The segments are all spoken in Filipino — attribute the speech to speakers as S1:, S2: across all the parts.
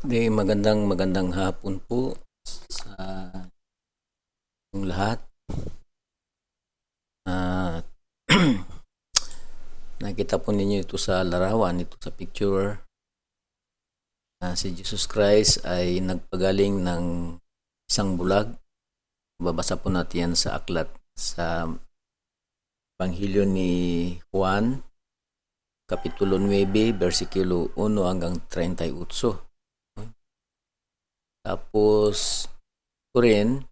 S1: Magandang hapon po sa yung lahat. At nakita po ninyo ito sa larawan, ito sa picture. Si Jesus Christ ay nagpagaling ng isang bulag. Babasa po natin yan sa aklat sa Ebanghelyo ni Juan, Kapitulo 9, versikulo 1 hanggang 38. Tapos, ito rin,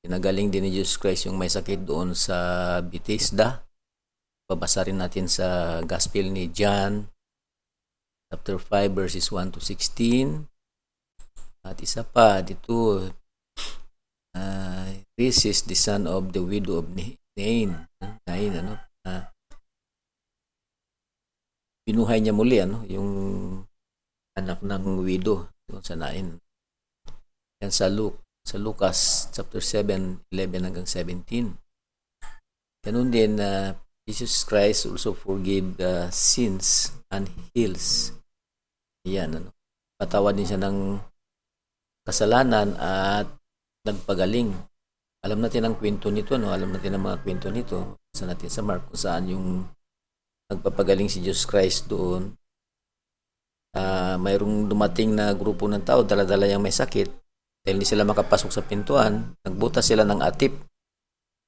S1: pinagaling din ni Jesus Christ yung may sakit doon sa Bethesda. Babasa rin natin sa Gospel ni John, chapter 5, verses 1 to 16. At isa pa, dito, this is the son of the widow of Nain. Binuhay niya muli, yung anak ng widow doon sa Nain. Yan sa Lucas chapter 7, 11 hanggang 17. Ganun din, Jesus Christ also forgive sins and heals. Yan, patawad din siya ng kasalanan at nagpagaling. Alam natin ang kwento nito, alam natin ang mga kwento nito. Sa natin sa Mark kung saan yung nagpapagaling si Jesus Christ doon. Mayroong dumating na grupo ng tao, dala-dala yung may sakit. Dahil hindi sila makapasok sa pintuan, nagbutas sila ng atip.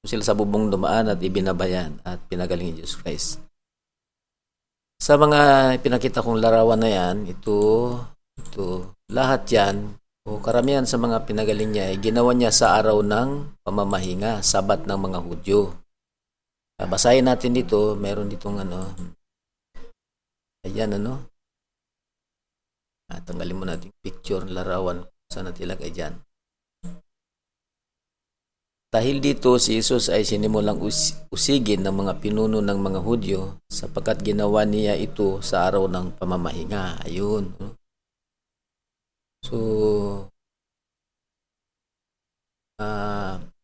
S1: Sila sa bubong dumaan at ibinabayan at pinagaling ni Jesus Christ. Sa mga pinakita kong larawan na yan, ito, lahat yan, o karamihan sa mga pinagaling niya ay ginawa niya sa araw ng pamamahinga, Sabat ng mga Hudyo. Basahin natin dito, meron ditong ayan tanggalin mo natin picture, larawan, saan natin ilagay dyan. Dahil dito, si Jesus ay sinimulang usigin ng mga pinuno ng mga Hudyo sapagkat ginawa niya ito sa araw ng pamamahinga. Ayun. So,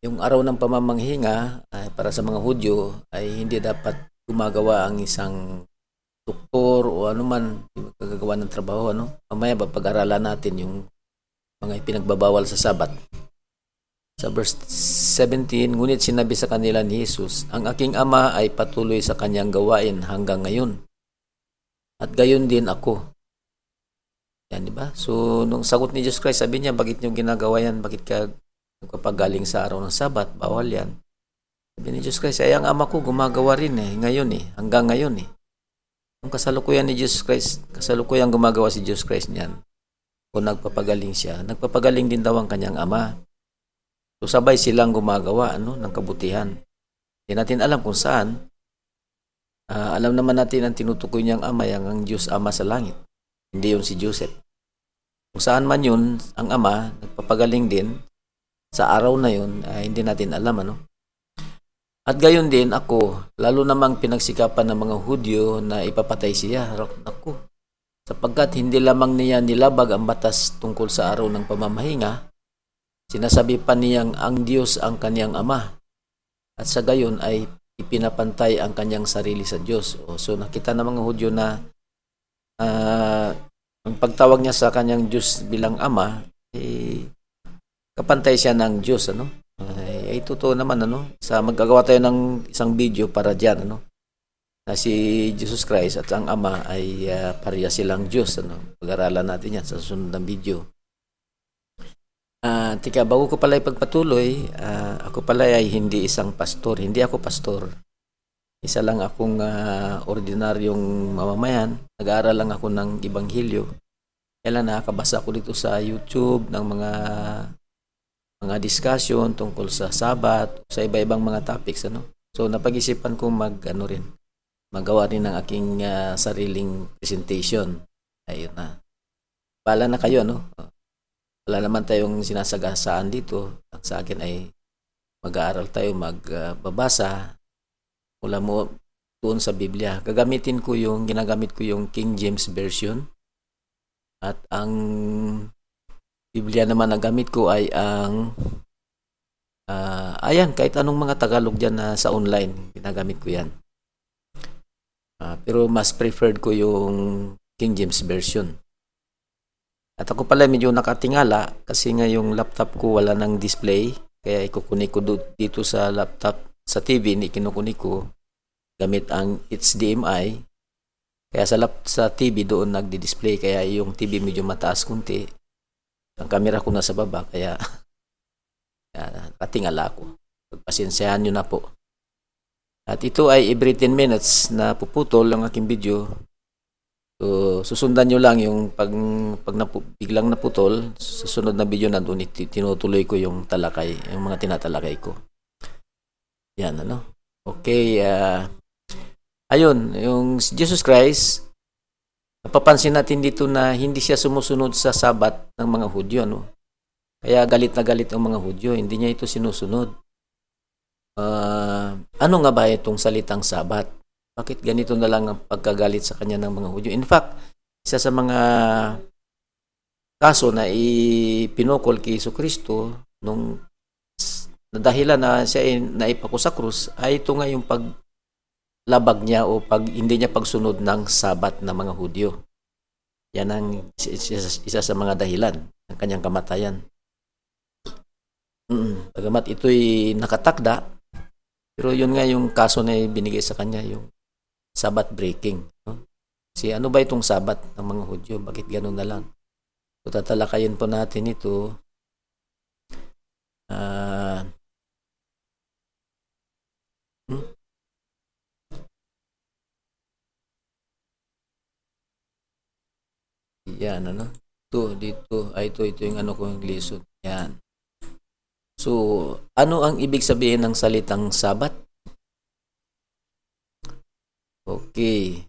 S1: yung araw ng pamamahinga para sa mga Hudyo ay hindi dapat gumagawa ang isang doktor o anuman magagawa ng trabaho. Mamaya pag-aralan natin yung mga ipinagbabawal sa Sabat. Sa verse 17, ngunit sinabi sa kanila ni Jesus, ang aking ama ay patuloy sa kanyang gawain hanggang ngayon. At gayon din ako. Yan, di ba? So, nung sagot ni Jesus Christ, sabi niya, bakit niyo ginagawa yan? Bakit ka nagpapagaling sa araw ng Sabat? Bawal yan. Sabi ni Jesus Christ, ay ang ama ko gumagawa rin ngayon hanggang ngayon Yung kasalukuyan ni Jesus Christ, kasalukuyan gumagawa si Jesus Christ niyan. Kung nagpapagaling siya, nagpapagaling din daw ang kanyang ama. So sabay silang gumagawa ng kabutihan. Hindi natin alam kung saan. Alam naman natin ang tinutukoy niyang ama, ang Diyos Ama sa langit. Hindi yun si Joseph. Kung saan man yun, ang ama, nagpapagaling din sa araw na yun, hindi natin alam. At gayon din ako, lalo namang pinagsikapan ng mga Hudyo na ipapatay siya. Ako, sapagkat hindi lamang niya nilabag ang batas tungkol sa araw ng pamamahinga, sinasabi pa niyang ang Diyos ang kanyang ama at sa gayon ay ipinapantay ang kanyang sarili sa Diyos. So nakita ng mga Hudyo na ang pagtawag niya sa kanyang Diyos bilang ama, kapantay siya ng Diyos. Ay totoo naman. Sa magagawa tayo ng isang video para dyan. Na si Jesus Christ at ang ama ay pareha silang Diyos. Pag-aralan natin yan sa susunod ng video. Bago ko pala ipagpatuloy, ako pala ay hindi isang pastor. Hindi ako pastor. Isa lang akong ordinaryong mamamayan. Nag-aaral lang ako ng Ebanghelyo. Kailan nakakabasa ko dito sa YouTube ng mga discussion tungkol sa Sabat, sa iba-ibang mga topics. So napag-isipan ko magawa rin ng aking sariling presentation. Ayun na. Bahala na kayo, Wala naman tayong sinasagasaan dito. Ang sa akin ay mag-aaral tayo, magbabasa mula mo doon sa Biblia. Ginagamit ko yung King James Version. At ang Biblia naman na gamit ko ay ang kahit anong mga Tagalog dyan sa online, ginagamit ko yan. Pero mas preferred ko yung King James Version. At ako pala medyo nakatingala kasi nga yung laptop ko wala ng display. Kaya ikukunik ko dito sa laptop, sa TV, kinukunik ko gamit ang HDMI. Kaya sa TV doon nagdi-display. Kaya yung TV medyo mataas kunti. Ang camera ko nasa baba. Kaya nakatingala ako. Pagpasensyahan nyo na po. At ito ay every 10 minutes na puputol ang aking video. So, susundan nyo lang yung pag biglang naputol, susunod na video nandun, tinutuloy ko yung talakay, yung mga tinatalakay ko. Yan, ano? Okay, ayun, yung Jesus Christ, napapansin natin dito na hindi siya sumusunod sa sabat ng mga Hudyo, ano? Kaya galit na galit ang mga Hudyo, hindi niya ito sinusunod. Ano nga ba itong salitang sabat? Bakit ganito na lang ang pagkagalit sa kanya ng mga Hudyo? In fact, isa sa mga kaso na ipinukol kay Jesucristo nung dahilan na siya ay naipako sa krus ay ito nga yung paglabag niya o hindi niya pagsunod ng sabat ng mga Hudyo. Yan ang isa sa mga dahilan ng kanyang kamatayan. Bagamat ito'y nakatakda, pero yun nga yung kaso na binigay sa kanya, yung Sabbath breaking. No? Kasi ano ba itong Sabbath ng mga Hudyo? Bakit ganun na lang? So, tatalakayin po natin ito. Yan, ano? Dito. Ito yung ano ko yung lisod. Yan. So, ano ang ibig sabihin ng salitang Sabbath? Okay.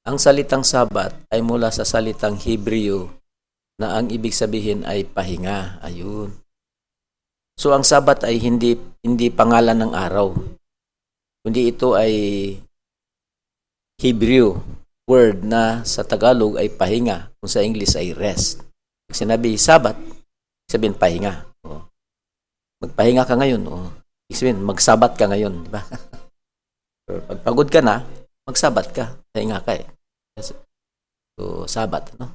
S1: Ang salitang Sabat ay mula sa salitang Hebreo na ang ibig sabihin ay pahinga. Ayun. So ang Sabat ay hindi pangalan ng araw. Kundi ito ay Hebreo word na sa Tagalog ay pahinga, kung sa English ay rest. Pag sinabi Sabat, sabihin pahinga. Magpahinga ka ngayon. Ibig sabihin, magsabat ka ngayon. Diba? Pag pagod ka na, magsabat ka. Pahinga ka eh. So, sabat, no?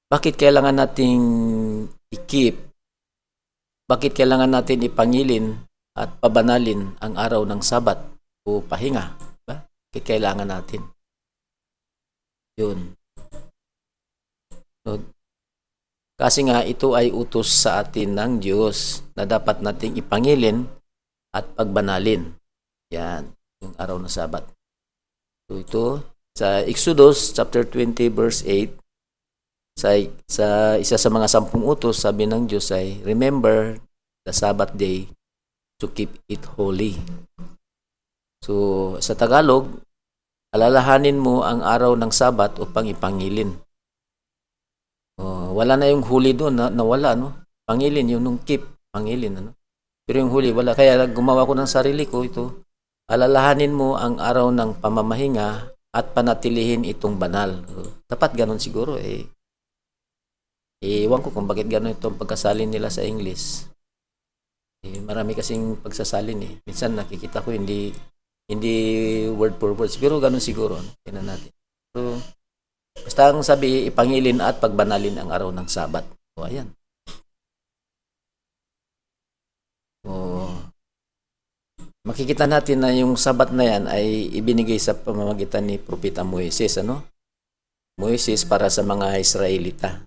S1: Bakit kailangan nating i-keep? Bakit kailangan natin ipangilin at pabanalin ang araw ng Sabat o pahinga? Diba? Bakit kailangan natin? Yun. So, kasi nga ito ay utos sa atin ng Diyos na dapat nating ipangilin at pagbanalin. Yan, yung araw ng Sabat. So ito, sa Exodus chapter 20 verse 8, sa isa sa mga 10 utos, sabi ng Diyos ay, remember the Sabbath day to keep it holy. So sa Tagalog, alalahanin mo ang araw ng Sabat upang ipangilin. Wala na yung huli doon, nawala, no? Pangilin, yung nung keep, pangilin, ano? Pero yung huli, wala. Kaya gumawa ko ng sarili ko ito. Alalahanin mo ang araw ng pamamahinga at panatilihin itong banal. Dapat ganun siguro eh. Ewan ko kung bakit ganun itong pagkasalin nila sa English. Marami kasing pagsasalin eh. Minsan nakikita ko hindi word for word. Siguro ganun siguro. Tingnan natin. So, basta ang sabi, ipangilin at pagbanalin ang araw ng Sabat. O, ayan. Makikita natin na yung Sabat na yan ay ibinigay sa pamamagitan ni Propeta Moises, ano? Moises para sa mga Israelita.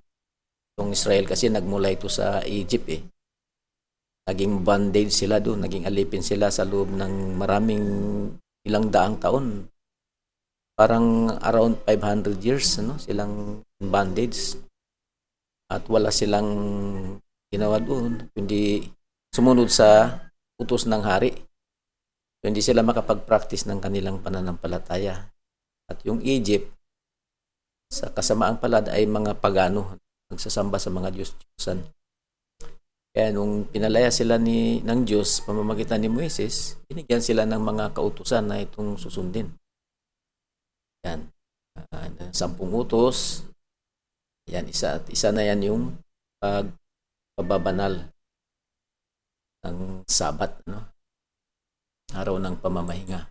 S1: Itong Israel kasi nagmula ito sa Egypt eh. Naging bondage sila doon, naging alipin sila sa loob ng maraming ilang daang taon. Parang around 500 years, ano? Silang bondage. At wala silang ginawa doon, kundi sumunod sa utos ng hari. So, hindi sila makapag-practice ng kanilang pananampalataya. At yung Egypt, sa kasamaang palad ay mga pagano, nagsasamba sa mga Diyos-Diyosan. Kaya nung pinalaya sila ng Diyos, pamamagitan ni Moises, binigyan sila ng mga kautusan na itong susundin. Yan. 10 utos. Yan, isa na yan yung pagbabanal ng Sabat, no? Araw ng pamamahinga.